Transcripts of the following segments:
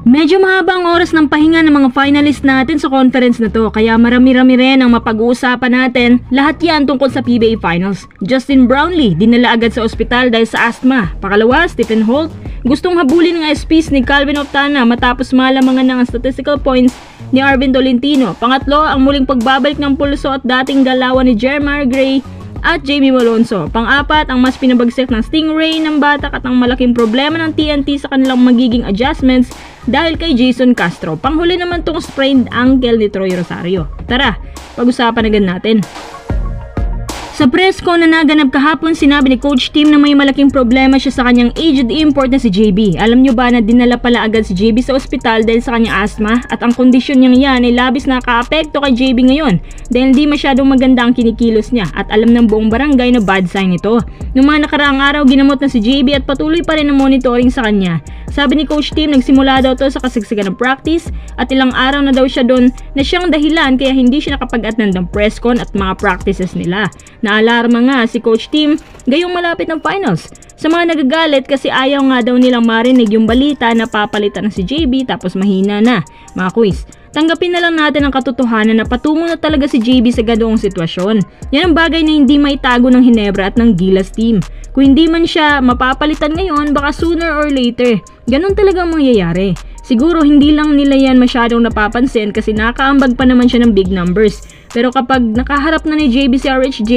Medyo mahaba ang oras ng pahinga ng mga finalist natin sa conference na to, kaya marami-rami rin ang mapag-uusapan natin. Lahat yan tungkol sa PBA Finals. Justin Brownlee, dinala agad sa ospital dahil sa asthma. Pakalawa, Stephen Holt, gustong habulin ng SPs ni Calvin Oftana matapos malamangan ng statistical points ni Arvin Tolentino. Pangatlo, ang muling pagbabalik ng pulso at dating galawan ni Jeremiah Gray at Jamie Malonzo. Pang-apat, ang mas pinabagsik ng Stingray ng Batak at ang malaking problema ng TNT sa kanilang magiging adjustments dahil kay Jason Castro. Panghuli naman tong sprained ankle ni Troy Rosario. Tara, pag-usapan agad natin. Sa press con na naganap kahapon, sinabi ni Coach Tim na may malaking problema siya sa kanyang aged import na si JB. Alam nyo ba na dinala pala agad si JB sa ospital dahil sa kanyang asthma? At ang kondisyon niya yan ay labis na nakaapekto kay JB ngayon dahil hindi masyadong maganda ang kinikilos niya at alam ng buong barangay na bad sign ito. Noong mga nakaraang araw, ginamot na si JB at patuloy pa rin ang monitoring sa kanya. Sabi ni Coach Tim, nagsimula daw to sa kasigsagan ng practice at ilang araw na daw siya doon na siyang dahilan kaya hindi siya nakapag-attend ng press con at mga practices nila. Naalarma nga si Coach Tim gayong malapit ng finals. Sa mga nagagalit kasi ayaw nga daw nilang marinig yung balita na papalitan na si JB tapos mahina na. Mga quiz, tanggapin na lang natin ang katotohanan na patungo na talaga si JB sa ganoong sitwasyon. Yan ang bagay na hindi maitago ng Hinebra at ng Gilas team. Kung hindi man siya mapapalitan ngayon, baka sooner or later, ganun talagang mangyayari. Siguro hindi lang nila yan masyadong napapansin kasi nakaambag pa naman siya ng big numbers. Pero kapag nakaharap na ni JB si RHJ,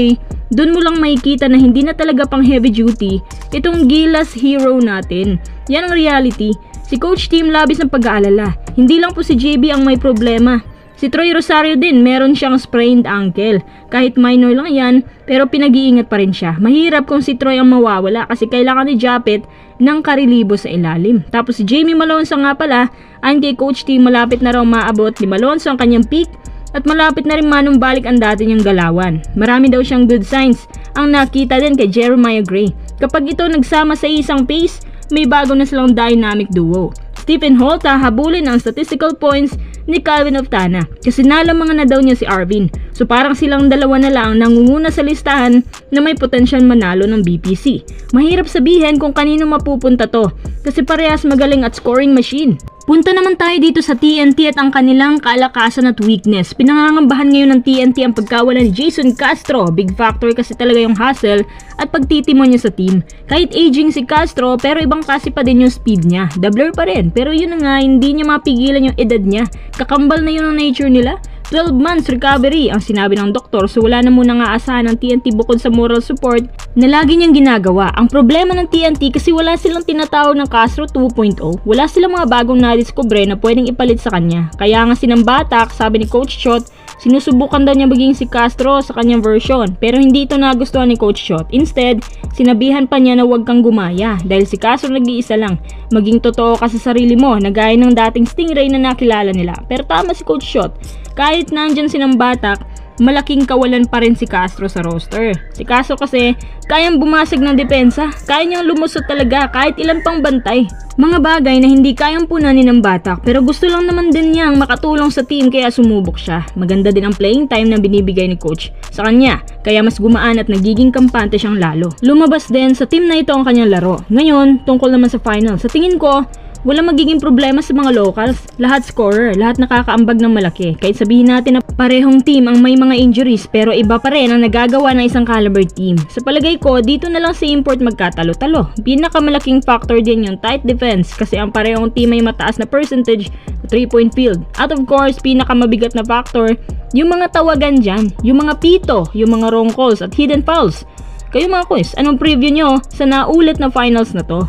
dun mo lang makikita na hindi na talaga pang heavy duty itong Gilas hero natin. Yan ang reality. Si Coach Tim labis ng pag-aalala. Hindi lang po si JB ang may problema. Si Troy Rosario din, meron siyang sprained ankle. Kahit minor lang yan, pero pinag-iingat pa rin siya. Mahirap kung si Troy ang mawawala kasi kailangan ni Japet ng karilibo sa ilalim. Tapos si Jamie Malonzo nga pala, ayon kay Coach Tim, malapit na raw maabot ni Malonzo ang kanyang peak at malapit na rin manumbalik ang dati niyang galawan. Marami daw siyang good signs ang nakita din kay Jeremiah Gray. Kapag ito nagsama sa isang pace, may bago na silang dynamic duo. Stephen Holt habulin ang statistical points ni Calvin Oftana kasi nalamangan na daw niya si Arvin. So parang silang dalawa na lang nangunguna sa listahan na may potensyal manalo ng BPC. Mahirap sabihin kung kanino mapupunta to kasi parehas magaling at scoring machine. Punta naman tayo dito sa TNT at ang kanilang kalakasan at weakness. Pinangangambahan ngayon ng TNT ang pagkawala ni Jason Castro. Big factor kasi talaga yung hustle at pagtitimon niya sa team. Kahit aging si Castro pero ibang klase pa din yung speed niya. Doubler pa rin pero yun na nga, hindi niya mapigilan yung edad niya. Kakambal na yun ang nature nila. 12 months recovery ang sinabi ng doktor so wala na muna nga asahan ng TNT bukod sa moral support na lagi niyang ginagawa. Ang problema ng TNT kasi wala silang tinatawag ng Castro 2.0. Wala silang mga bagong nadiskubre na pwedeng ipalit sa kanya. Kaya nga sinambatak, sabi ni Coach Shot, sinusubukan daw niya maging si Castro sa kanyang version pero hindi ito nagustuhan ni Coach Shot. Instead, sinabihan pa niya na huwag kang gumaya dahil si Castro nag-iisa lang. Maging totoo ka sa sarili mo na gaya ng dating Stingray na nakilala nila. Pero tama si Coach Shot. Kahit nandyan silang Batak, malaking kawalan pa rin si Castro sa roster. Si Castro kasi kayang bumasag ng depensa, kaya niyang lumusot talaga kahit ilan pang bantay. Mga bagay na hindi kayang punanin ng Batak pero gusto lang naman din niyang makatulong sa team kaya sumubok siya. Maganda din ang playing time na binibigay ni coach sa kanya kaya mas gumaan at nagiging kampante siyang lalo. Lumabas din sa team na ito ang kanyang laro. Ngayon, tungkol naman sa final. Sa tingin ko, wala magiging problema sa mga locals. Lahat scorer, lahat nakakaambag ng malaki. Kahit sabihin natin na parehong team ang may mga injuries pero iba pa rin ang nagagawa ng isang caliber team. Sa palagay ko, dito na lang sa import magkatalo-talo. Pinakamalaking factor din yung tight defense kasi ang parehong team may mataas na percentage sa 3-point field. At of course, pinakamabigat na factor, yung mga tawagan dyan, yung mga pito, yung mga wrong calls at hidden fouls. Kayo mga quiz, anong preview nyo sa naulit na finals na to?